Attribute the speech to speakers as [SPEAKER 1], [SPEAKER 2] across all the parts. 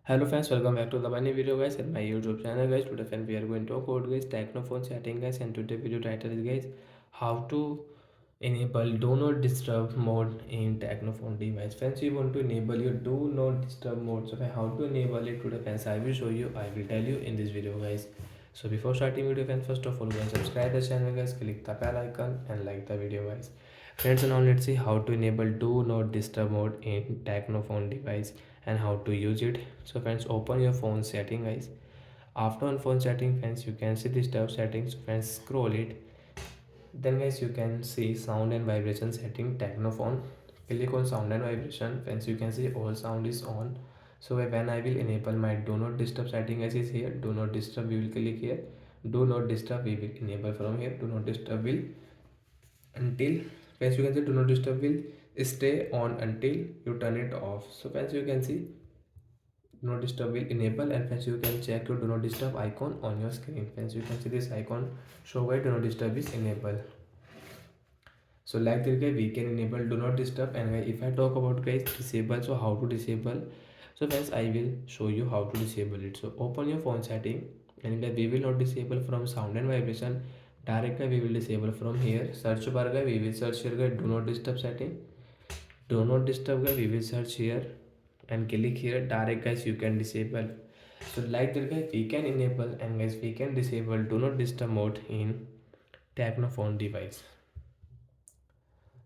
[SPEAKER 1] Hello friends, welcome back to the funny video guys in my YouTube channel guys. Today friends we are going to talk about guys Tecno phone setting guys, and today video title is guys how to enable do not disturb mode in Tecno phone device. Friends, you want to enable your do not disturb mode. So how to enable it today friends, I will show you, I will tell you in this video guys. So before starting video friends, first of all guys subscribe the channel guys, click the bell icon and like the video guys. Friends, now let's see how to enable do not disturb mode in Tecno phone device and how to use it. So friends, open your phone setting guys. After on phone setting friends, you can see this tab settings. Friends, scroll it, then guys you can see sound and vibration setting Tecno phone. Click on sound and vibration friends, you can see all sound is on. So when I will enable my do not disturb setting as is here, do not disturb, we will click here. Do not disturb we will enable from here. Do not disturb will until, friends you can see do not disturb will stay on until you turn it off. So friends you can see do not disturb will enable, and friends you can check your do not disturb icon on your screen. Friends you can see this icon show why do not disturb is enabled. So like this guy we can enable do not disturb. And guys, if I talk about guys disable, so how to disable, so friends I will show you how to disable it. So open your phone setting, and guys we will not disable from sound and vibration, direct we will disable from here. Search bar guy we will search here guys do not disturb setting. Do not disturb guys we will search here and click here, direct guys you can disable. So like that guys we can enable, and guys we can disable do not disturb mode in Tecno phone device.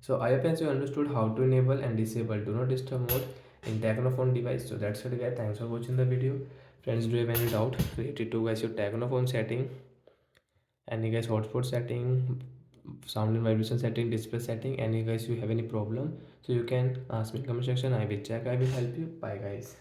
[SPEAKER 1] So I hope you understood how to enable and disable do not disturb mode in Tecno phone device. So that's it guys, thanks for watching the video. Friends, do you have any doubt related to guys your Tecno phone setting, any guys hotspot setting, sound and vibration setting, display setting, any guys you have any problem, so you can ask me in comment section, I will check, I will help you. Bye guys.